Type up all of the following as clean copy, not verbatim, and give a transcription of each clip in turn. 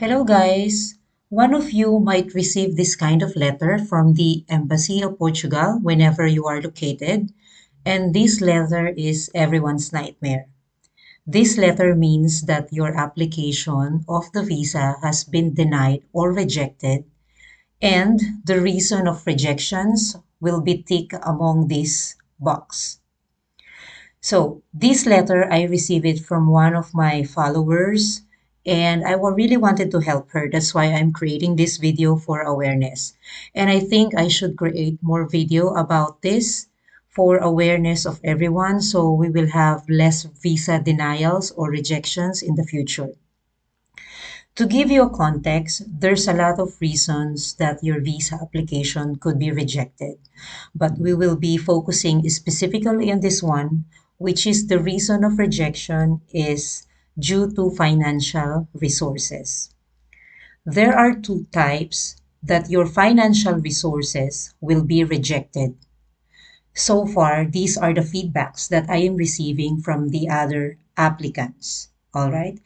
Hello, guys. One of you might receive this kind of letter from the Embassy of Portugal whenever you are located, and this letter is everyone's nightmare. This letter means that your application of the visa has been denied or rejected, and the reason of rejections will be ticked among this box. So this letter, I received it from one of my followers and really wanted to help her. That's why I'm creating this video for awareness. And I think I should create more video about this for awareness of everyone so we will have less visa denials or rejections in the future. To give you a context, there's a lot of reasons that your visa application could be rejected, but we will be focusing specifically on this one, which is the reason of rejection is due to financial resources. There are two types that your financial resources will be rejected. So far, these are the feedbacks that I am receiving from the other applicants. All right.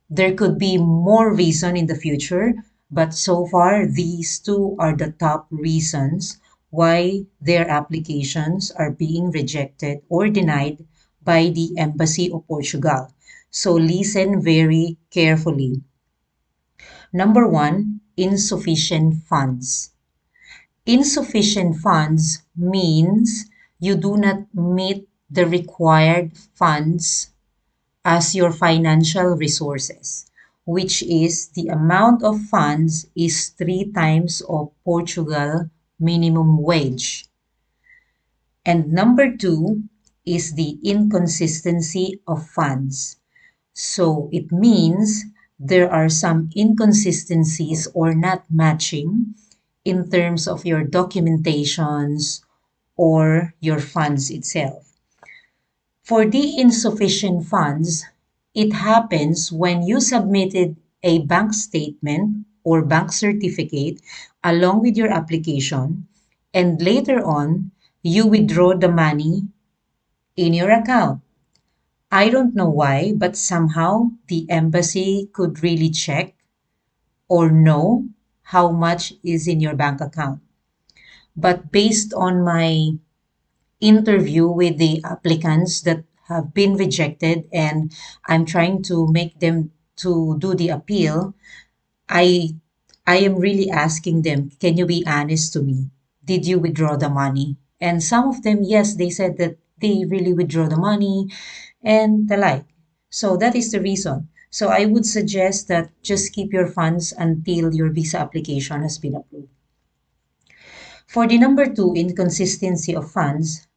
There could be more reason in the future, but so far these two are the top reasons why their applications are being rejected or denied by the Embassy of Portugal. So listen very carefully. Number one, insufficient funds. Insufficient funds means you do not meet the required funds as your financial resources, which is the amount of funds is 3 times of Portugal minimum wage. And number two is the inconsistency of funds. So it means there are some inconsistencies or not matching in terms of your documentations or your funds itself. For the insufficient funds, it happens when you submitted a bank statement or bank certificate along with your application, and later on, you withdraw the money in your account. I don't know why, but somehow the embassy could really check or know how much is in your bank account. But based on my interview with the applicants that have been rejected and I'm trying to make them to do the appeal, I I am really asking them, can you be honest to me? Did you withdraw the money? And some of them, yes, they said that they really withdraw the money and the like. So that is the reason. So I would suggest that just keep your funds until your visa application has been approved. For the number two, inconsistency of funds,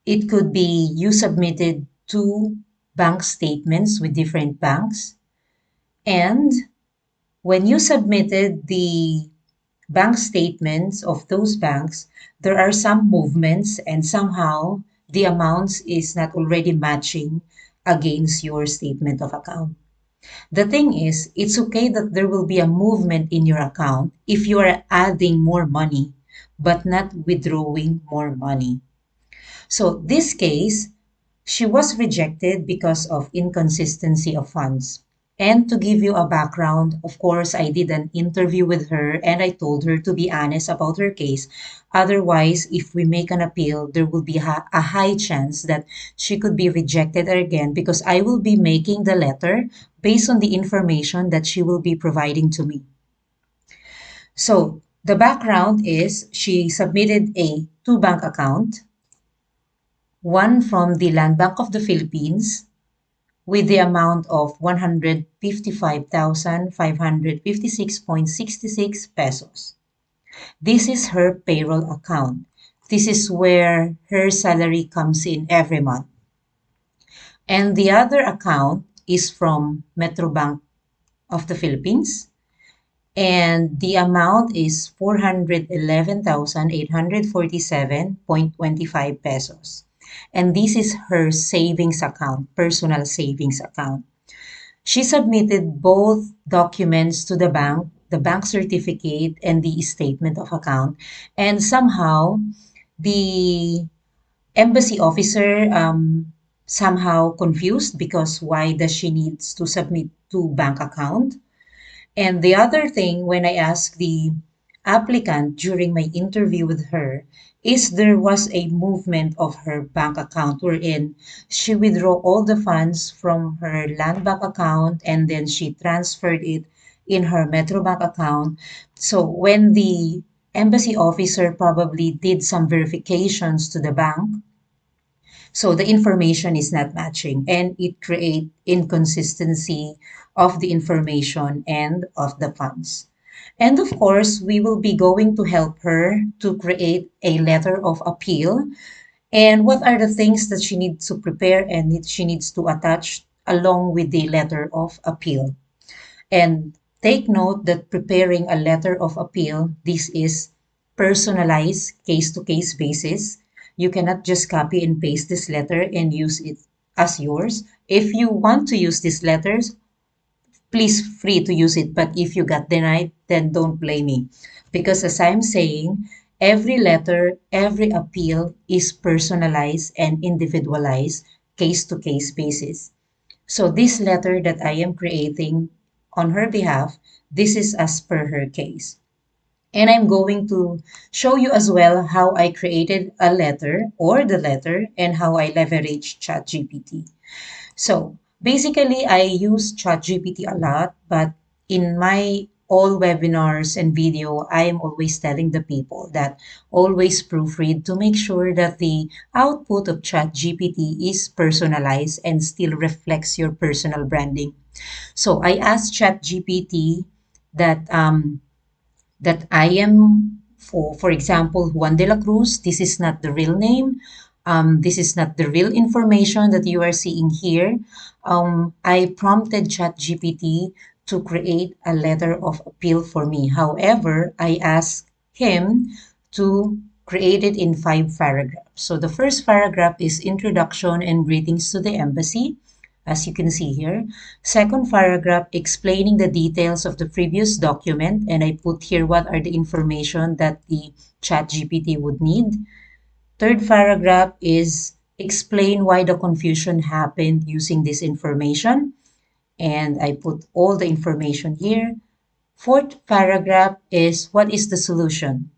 it could be you submitted two bank statements with different banks, and when you submitted the bank statements of those banks, there are some movements and somehow the amounts is not already matching against your statement of account. The thing is, it's okay that there will be a movement in your account if you are adding more money, but not withdrawing more money. So this case, she was rejected because of inconsistency of funds. And to give you a background, of course, I did an interview with her and I told her to be honest about her case. Otherwise, if we make an appeal, there will be a high chance that she could be rejected again because I will be making the letter based on the information that she will be providing to me. So the background is she submitted a two bank account, one from the Land Bank of the Philippines with the amount of 155,556.66 pesos. This is her payroll account. This is where her salary comes in every month. And the other account is from Metro Bank of the Philippines. And the amount is 411,847.25 pesos. And this is her savings account, personal savings account. She submitted both documents to the bank certificate and the statement of account. And somehow the embassy officer somehow confused because why does she needs to submit two bank account? And the other thing, when I asked the applicant during my interview with her, is there was a movement of her bank account wherein she withdrew all the funds from her land bank account and then she transferred it in her Metro Bank account. So when the embassy officer probably did some verifications to the bank, so the information is not matching and it create inconsistency of the information and of the funds. And of course, we will be going to help her to create a letter of appeal. And what are the things that she needs to prepare and she needs to attach along with the letter of appeal? And take note that preparing a letter of appeal, this is personalized case to case basis. You cannot just copy and paste this letter and use it as yours. If you want to use these letters, please free to use it. But if you got denied, then don't blame me. Because as I'm saying, every letter, every appeal is personalized and individualized case to case basis. So this letter that I am creating on her behalf, this is as per her case. And I'm going to show you as well how I created a letter or the letter and how I leverage ChatGPT. So basically, I use ChatGPT a lot, but in my all webinars and video, I am always telling the people that always proofread to make sure that the output of ChatGPT is personalized and still reflects your personal branding. So I asked ChatGPT that I am, for example, Juan de la Cruz. This is not the real name. This is not the real information that you are seeing here. I prompted ChatGPT to create a letter of appeal for me. However, I asked him to create it in 5 paragraphs. So the first paragraph is introduction and greetings to the embassy, as you can see here. Second paragraph explaining the details of the previous document, and I put here what are the information that the ChatGPT would need. Third paragraph is explain why the confusion happened using this information, and I put all the information here. Fourth paragraph is what is the solution.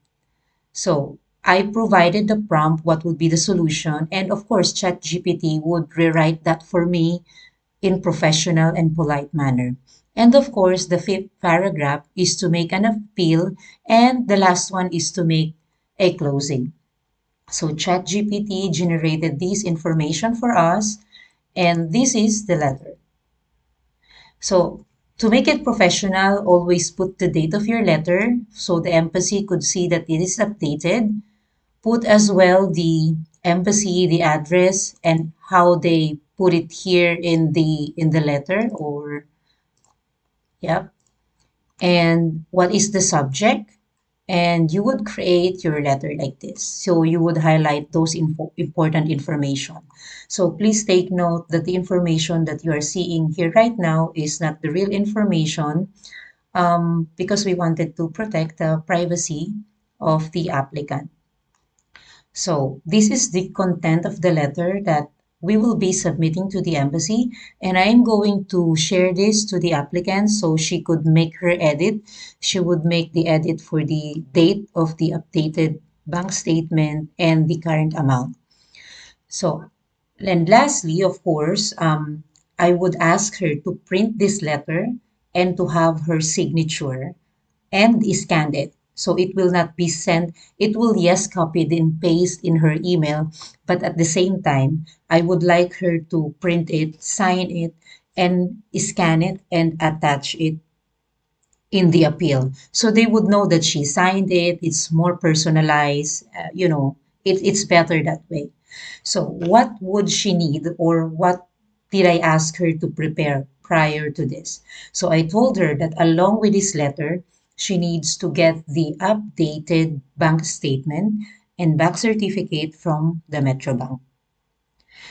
So I provided the prompt, what would be the solution, and of course ChatGPT would rewrite that for me in professional and polite manner. And of course, the fifth paragraph is to make an appeal, and the last one is to make a closing. So ChatGPT generated this information for us, and this is the letter. So to make it professional, always put the date of your letter so the embassy could see that it is updated. Put as well the embassy, the address, and how they put it here in the letter, or yeah, and what is the subject. And you would create your letter like this. So you would highlight those important information. So please take note that the information that you are seeing here right now is not the real information, because we wanted to protect the privacy of the applicant. So this is the content of the letter that we will be submitting to the embassy, and I am going to share this to the applicant so she could make her edit. She would make the edit for the date of the updated bank statement and the current amount. So, and lastly, of course, I would ask her to print this letter and to have her signature and scan it. So it will not be sent. It will, yes, copied and paste in her email, but at the same time, I would like her to print it, sign it, and scan it and attach it in the appeal. So they would know that she signed it. It's more personalized. It's better that way. So what would she need, or what did I ask her to prepare prior to this? So I told her that along with this letter, she needs to get the updated bank statement and bank certificate from the Metro Bank.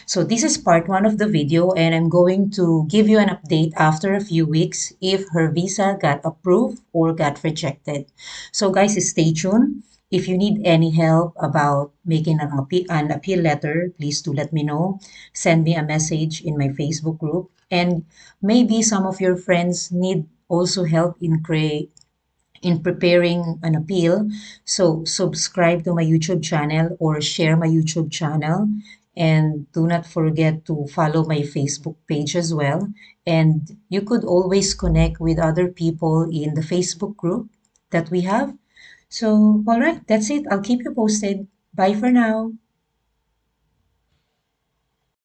So this is part one of the video, and I'm going to give you an update after a few weeks if her visa got approved or got rejected. So guys, stay tuned. If you need any help about making an appeal letter, please do let me know. Send me a message in my Facebook group. And maybe some of your friends need also help in preparing an appeal. So subscribe to my YouTube channel or share my YouTube channel. And do not forget to follow my Facebook page as well. And you could always connect with other people in the Facebook group that we have. So, all right, that's it. I'll keep you posted. Bye for now.